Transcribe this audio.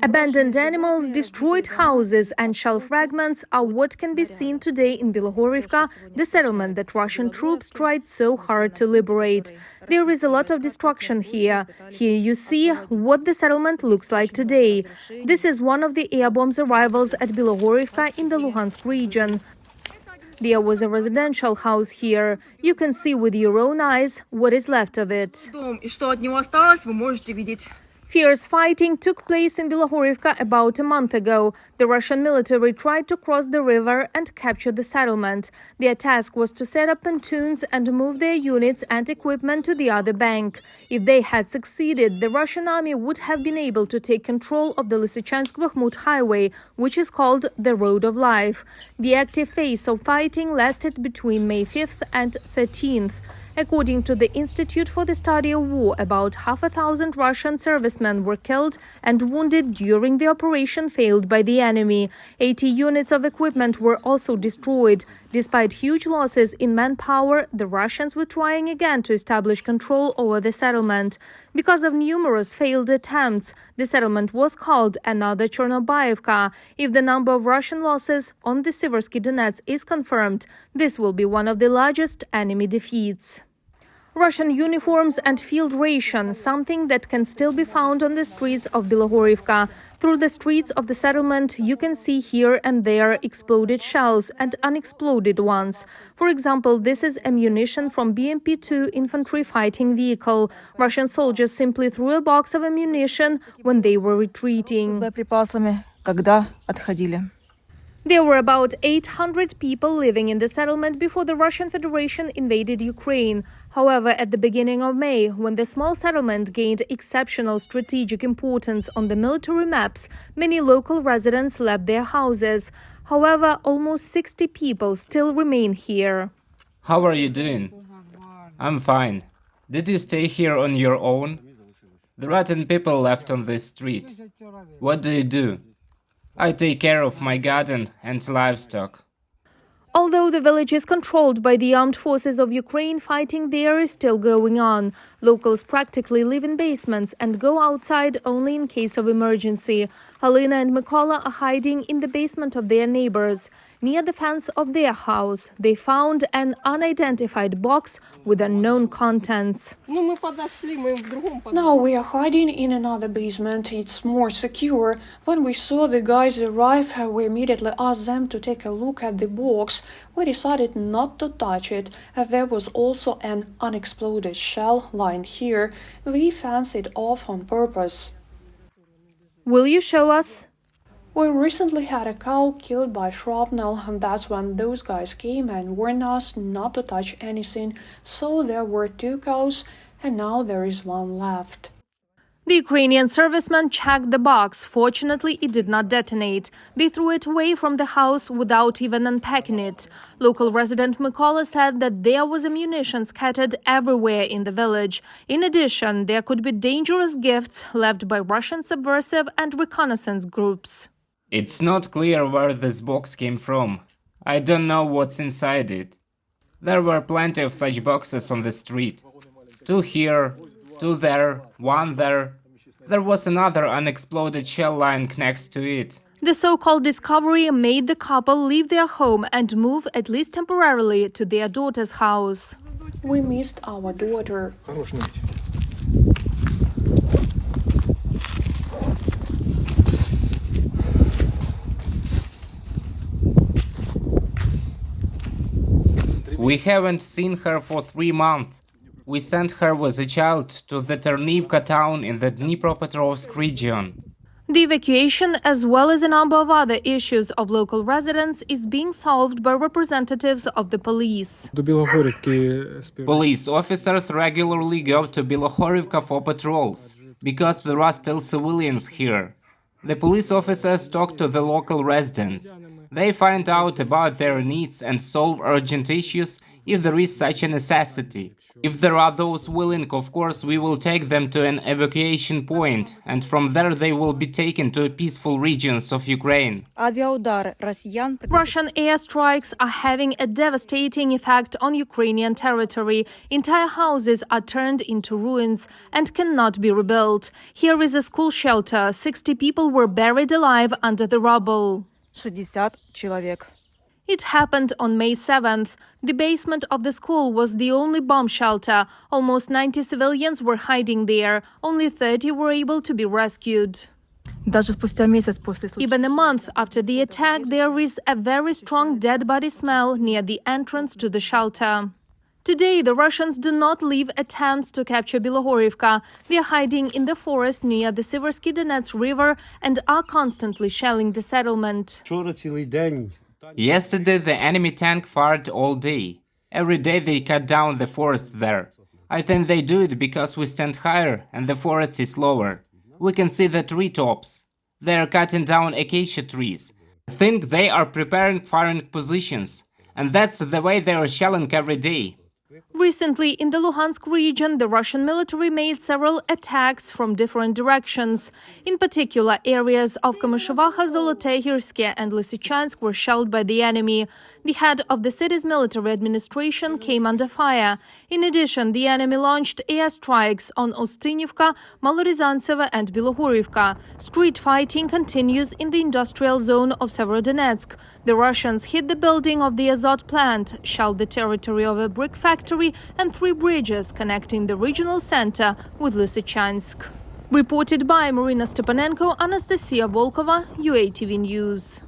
Abandoned animals, destroyed houses and shell fragments are what can be seen today in Bilohorivka, the settlement that Russian troops tried so hard to liberate. There is a lot of destruction here. Here you see what the settlement looks like today. This is one of the air bombs' arrivals at Bilohorivka in the Luhansk region. There was a residential house here. You can see with your own eyes what is left of it. Fierce fighting took place in Bilohorivka about a month ago. The Russian military tried to cross the river and capture the settlement. Their task was to set up pontoons and move their units and equipment to the other bank. If they had succeeded, the Russian army would have been able to take control of the Lysychansk-Bakhmut highway, which is called the Road of Life. The active phase of fighting lasted between May 5th and 13th. According to the Institute for the Study of War, about 500,000 Russian servicemen were killed and wounded during the operation failed by the enemy. 80 units of equipment were also destroyed. Despite huge losses in manpower, the Russians were trying again to establish control over the settlement. Because of numerous failed attempts, the settlement was called another Chernobyevka. If the number of Russian losses on the Siversky Donets is confirmed, this will be one of the largest enemy defeats. Russian uniforms and field ration, something that can still be found on the streets of Bilohorivka. Through the streets of the settlement, you can see here and there exploded shells and unexploded ones. For example, this is ammunition from BMP-2 infantry fighting vehicle. Russian soldiers simply threw a box of ammunition when they were retreating. There were about 800 people living in the settlement before the Russian Federation invaded Ukraine. However, at the beginning of May, when the small settlement gained exceptional strategic importance on the military maps, many local residents left their houses. However, almost 60 people still remain here. How are you doing? I'm fine. Did you stay here on your own? There are 10 people left on this street. What do you do? I take care of my garden and livestock. Although the village is controlled by the armed forces of Ukraine, fighting there is still going on. Locals practically live in basements and go outside only in case of emergency. Halina and Mykola are hiding in the basement of their neighbors. Near the fence of their house, they found an unidentified box with unknown contents. Now we are hiding in another basement. It's more secure. When we saw the guys arrive, we immediately asked them to take a look at the box. We decided not to touch it, as there was also an unexploded shell lying here. We fenced it off on purpose. Will you show us? We recently had a cow killed by shrapnel, and that's when those guys came and warned us not to touch anything. So there were 2 cows, and now there is 1 left. The Ukrainian servicemen checked the box. Fortunately, it did not detonate. They threw it away from the house without even unpacking it. Local resident Mykola said that there was ammunition scattered everywhere in the village. In addition, there could be dangerous gifts left by Russian subversive and reconnaissance groups. It's not clear where this box came from. I don't know what's inside it. There were plenty of such boxes on the street. 2 here, 2 there, 1 there. There was another unexploded shell lying next to it. The so-called discovery made the couple leave their home and move, at least temporarily, to their daughter's house. We missed our daughter. We haven't seen her for 3 months. We sent her with a child to the Ternivka town in the Dnipropetrovsk region. The evacuation, as well as a number of other issues of local residents, is being solved by representatives of the police. Police officers regularly go to Bilohorivka for patrols, because there are still civilians here. The police officers talk to the local residents. They find out about their needs and solve urgent issues if there is such a necessity. If there are those willing, of course, we will take them to an evacuation point, and from there they will be taken to peaceful regions of Ukraine. Russian airstrikes are having a devastating effect on Ukrainian territory. Entire houses are turned into ruins and cannot be rebuilt. Here is a school shelter. 60 people were buried alive under the rubble. 60 человек. It happened on May 7th. The basement of the school was the only bomb shelter. Almost 90 civilians were hiding there. Only 30 were able to be rescued. Даже спустя месяц после Even a month after the attack, there is a very strong dead body smell near the entrance to the shelter. Today, the Russians do not leave attempts to capture Bilohorivka. They are hiding in the forest near the Siversky Donets River and are constantly shelling the settlement. Yesterday the enemy tank fired all day. Every day they cut down the forest there. I think they do it because we stand higher and the forest is lower. We can see the tree tops. They are cutting down acacia trees. I think they are preparing firing positions. And that's the way they are shelling every day. Recently, in the Luhansk region, the Russian military made several attacks from different directions. In particular, areas of Kamyshevaha, Zolotehirsky and Lysychansk were shelled by the enemy. The head of the city's military administration came under fire. In addition, the enemy launched airstrikes on Ostinivka, Malorizantsevo and Bilohorivka. Street fighting continues in the industrial zone of Severodonetsk. The Russians hit the building of the Azot plant, shelled the territory of a brick factory and 3 bridges connecting the regional center with Lysychansk. Reported by Marina Stepanenko, Anastasiya Volkova, UATV News.